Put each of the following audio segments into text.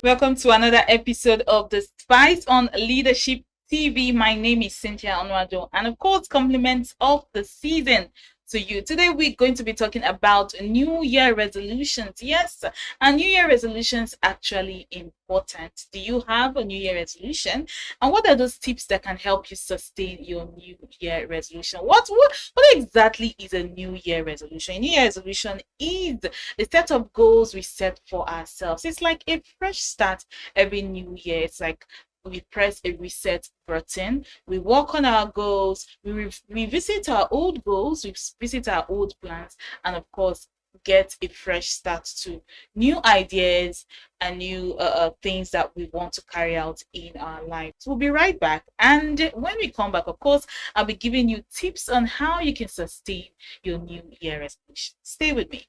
Welcome to another episode of the Spice on Leadership TV. My name is Cynthia Onwado, and of course, compliments of the season to you. Today, we're going to be talking about New Year resolutions. Yes, and New Year resolutions actually important. Do you have a New Year resolution? And what are those tips that can help you sustain your New Year resolution? What exactly is a New Year resolution? A New Year resolution is the set of goals we set for ourselves. It's like a fresh start every new year. It's like we press a reset button, we work on our goals, we revisit our old goals, we visit our old plans, and of course, get a fresh start to new ideas and new things that we want to carry out in our lives. We'll be right back. And when we come back, of course, I'll be giving you tips on how you can sustain your New Year resolution. Stay with me.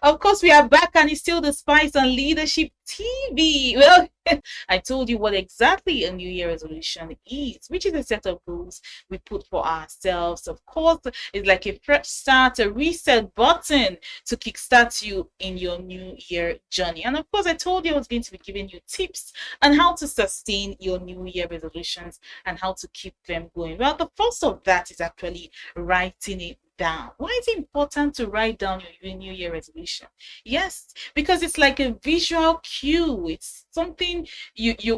Of course, we are back, and it's still the Spice on Leadership TV. Well, I told you what exactly a New Year resolution is, which is a set of goals we put for ourselves. Of course, it's like a fresh start, a reset button to kickstart you in your New Year journey. And of course, I told you I was going to be giving you tips on how to sustain your New Year resolutions and how to keep them going. Well, the first of that is actually writing it down. Why is it important to write down your New Year resolution? Yes, because it's like a visual cue. It's something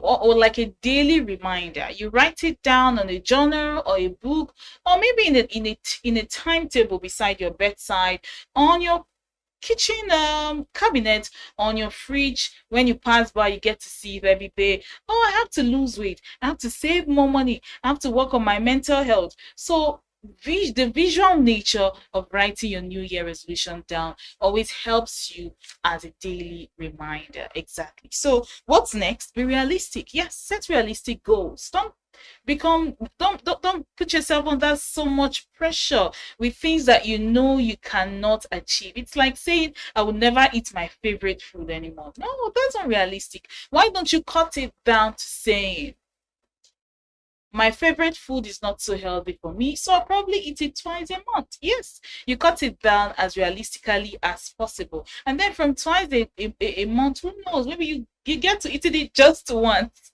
or like a daily reminder. You write it down on a journal or a book, or maybe in a timetable beside your bedside, on your kitchen cabinet, on your fridge. When you pass by, you get to see it every day. Oh, I have to lose weight, I have to save more money, I have to work on my mental health. So the visual nature of writing your New Year resolution down always helps you as a daily reminder. Exactly. So what's next? Be realistic. Yes, set realistic goals. Don't put yourself under so much pressure with things that you know you cannot achieve. It's like saying I will never eat my favorite food anymore. No, that's unrealistic. Why don't you cut it down to saying my favorite food is not so healthy for me, so I'll probably eat it twice a month. Yes, you cut it down as realistically as possible. And then from twice a month, who knows? Maybe you get to eat it just once.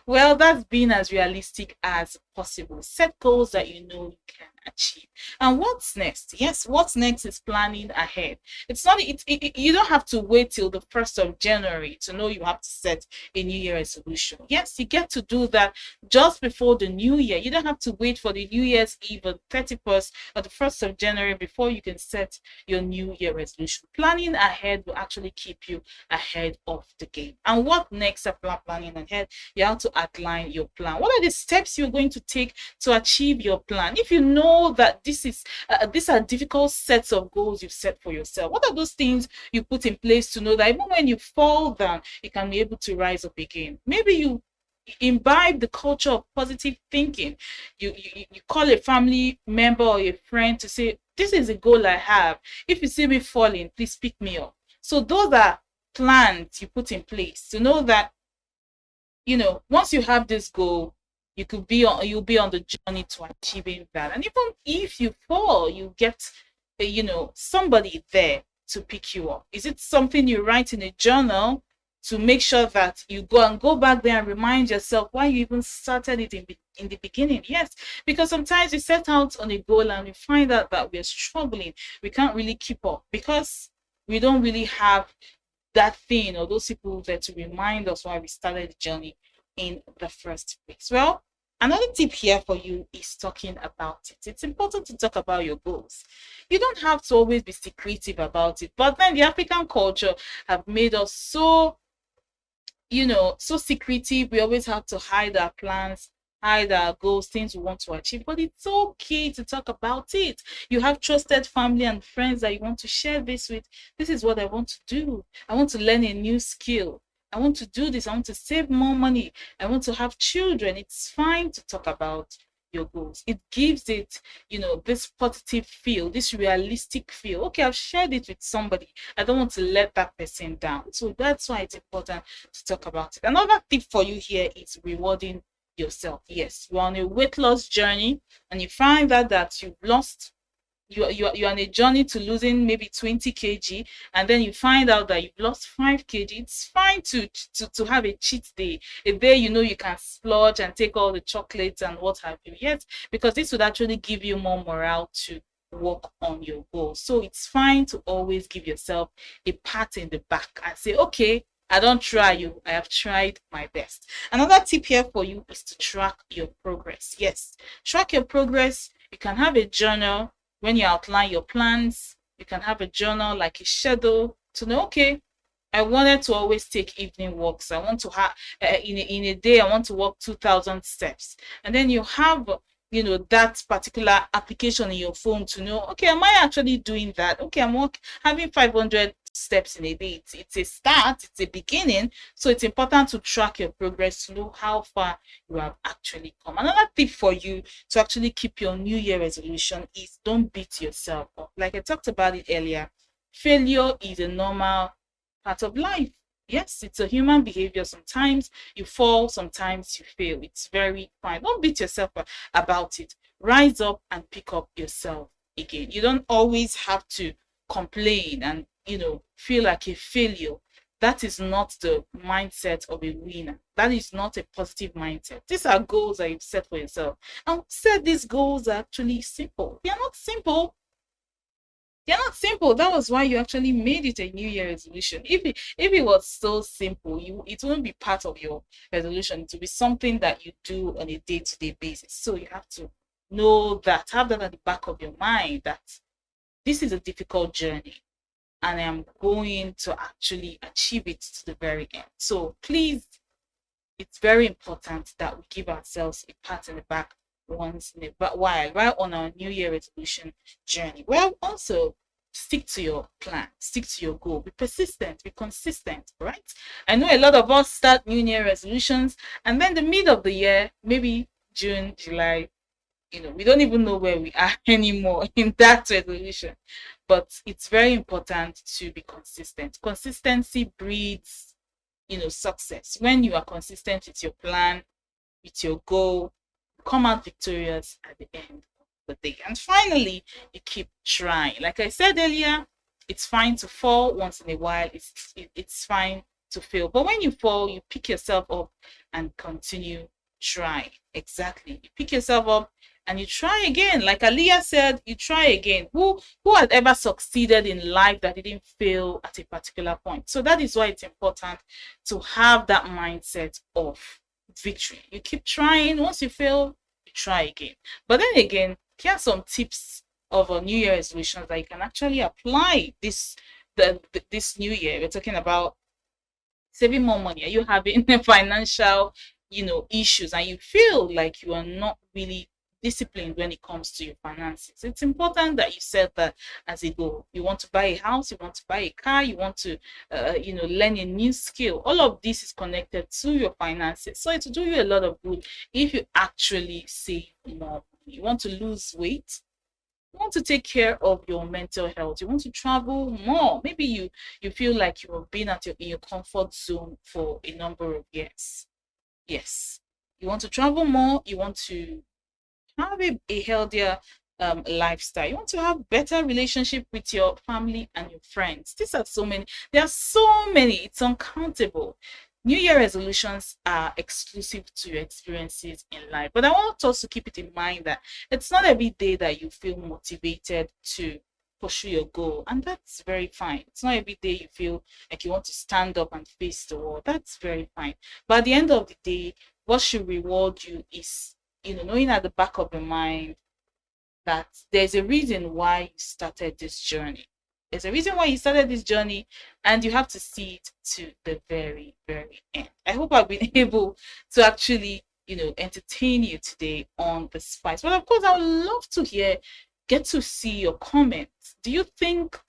Well, that's being as realistic as possible. Set goals that you know you can achieve. And what's next? Yes, what's next is planning ahead. It's not you don't have to wait till the 1st of January to know you have to set a New Year resolution. Yes, you get to do that just before the new year. You don't have to wait for the New Year's Eve or 31st or the 1st of January before you can set your New Year resolution. Planning ahead will actually keep you ahead of the game. And what next after planning ahead? You have to outline your plan. What are the steps you're going to take to achieve your plan? If you know that these are difficult sets of goals you've set for yourself, what are those things you put in place to know that even when you fall down, you can be able to rise up again? Maybe you imbibe the culture of positive thinking. You call a family member or a friend to say, this is a goal I have. If you see me falling, please pick me up. So those are plans you put in place to know that, once you have this goal, you'll be on the journey to achieving that. And even if you fall, you get somebody there to pick you up. Is it something you write in a journal to make sure that you go back there and remind yourself why you even started it in the beginning? Yes, because sometimes we set out on a goal and we find out that we're struggling. We can't really keep up because we don't really have that thing or those people there to remind us why we started the journey in the first place. Well, another tip here for you is talking about it. It's important to talk about your goals. You don't have to always be secretive about it, but then the African culture have made us so secretive. We always have to hide our plans. hide our goals, things we want to achieve, but it's okay to talk about it. You have trusted family and friends that you want to share this with. This is what I want to do. I want to learn a new skill. I want to do this. I want to save more money. I want to have children. It's fine to talk about your goals. It gives it, this positive feel, this realistic feel. Okay, I've shared it with somebody. I don't want to let that person down. So that's why it's important to talk about it. Another tip for you here is rewarding yourself. Yes, you're on a weight loss journey and you find that you've lost, you're on a journey to losing maybe 20 kg, and then you find out that you've lost 5 kg. It's fine to have a cheat day, a day you can splurge and take all the chocolates and what have you. Yes, because this would actually give you more morale to work on your goals. So it's fine to always give yourself a pat in the back and say, okay, I don't try you. I have tried my best. Another tip here for you is to track your progress. Yes, track your progress. You can have a journal when you outline your plans. You can have a journal like a schedule to know, okay, I wanted to always take evening walks. I want to have in a day, I want to walk 2,000 steps. And then you have, that particular application in your phone to know, okay, am I actually doing that? Okay, having 500 steps in a day. It's a start, it's a beginning. So it's important to track your progress to know how far you have actually come. Another tip for you to actually keep your New Year resolution is don't beat yourself up. Like I talked about it earlier, failure is a normal part of life. Yes, it's a human behavior. Sometimes you fall, sometimes you fail. It's very fine. Don't beat yourself about it. Rise up and pick up yourself again. You don't always have to complain and feel like a failure. That is not the mindset of a winner. That is not a positive mindset. These are goals that you've set for yourself. And said these goals are actually simple. They are not simple. They're not simple. That was why you actually made it a New Year resolution. If it was so simple, it wouldn't be part of your resolution. It will be something that you do on a day-to-day basis. So you have to know that, have that at the back of your mind, that this is a difficult journey and I am going to actually achieve it to the very end. So please, it's very important that we give ourselves a pat in the back once in a while, right on our New Year resolution journey. Well, also stick to your plan, stick to your goal, be persistent, be consistent, right? I know a lot of us start New Year resolutions and then the mid of the year, maybe June, July, we don't even know where we are anymore in that resolution. But it's very important to be consistent. Consistency breeds, success. When you are consistent with your plan, with your goal, come out victorious at the end of the day. And finally, you keep trying. Like I said earlier, it's fine to fall once in a while. It's fine to fail. But when you fall, you pick yourself up and continue trying. Exactly. You pick yourself up and you try again. Like Aliyah said, you try again. Who has ever succeeded in life that didn't fail at a particular point? So that is why it's important to have that mindset of victory. You keep trying. Once you fail, you try again. But then again, here are some tips of a New Year resolutions that you can actually apply this New Year. We're talking about saving more money. Are you having financial, issues and you feel like you are not really disciplined when it comes to your finances? It's important that you set that as a goal. You want to buy a house, you want to buy a car, you want to learn a new skill. All of this is connected to your finances, so it will do you a lot of good if you actually save more. You want to lose weight, you want to take care of your mental health, you want to travel more. Maybe you feel like you have been in your comfort zone for a number of years. Yes, you want to travel more, you want to have a healthier lifestyle, you want to have better relationship with your family and your friends. These are so many, there are so many, it's uncountable. New Year resolutions are exclusive to your experiences in life, but I want us to keep it in mind that it's not every day that you feel motivated to pursue your goal, and that's very fine. It's not every day you feel like you want to stand up and face the wall. That's very fine. But at the end of the day, what should reward you is, knowing at the back of your mind that there's a reason why you started this journey. There's a reason why you started this journey, and you have to see it to the very, very end. I hope I've been able to actually, entertain you today on The Spice. But of course, I would love to get to see your comments. Do you think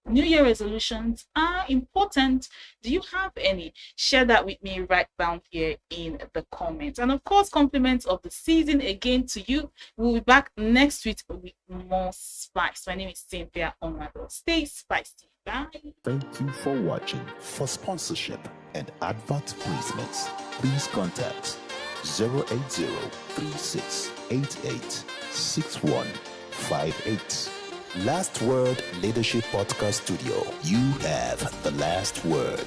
New Year resolutions are important? Do you have any? Share that with me right down here in the comments. And of course, compliments of the season again to you. We'll be back next week with more spice. My name is Cynthia Onwado. Stay spicy. Bye. Thank you for watching. For sponsorship and advert placements, please contact 080-3688-6158. Last Word Leadership Podcast Studio. You have the last word.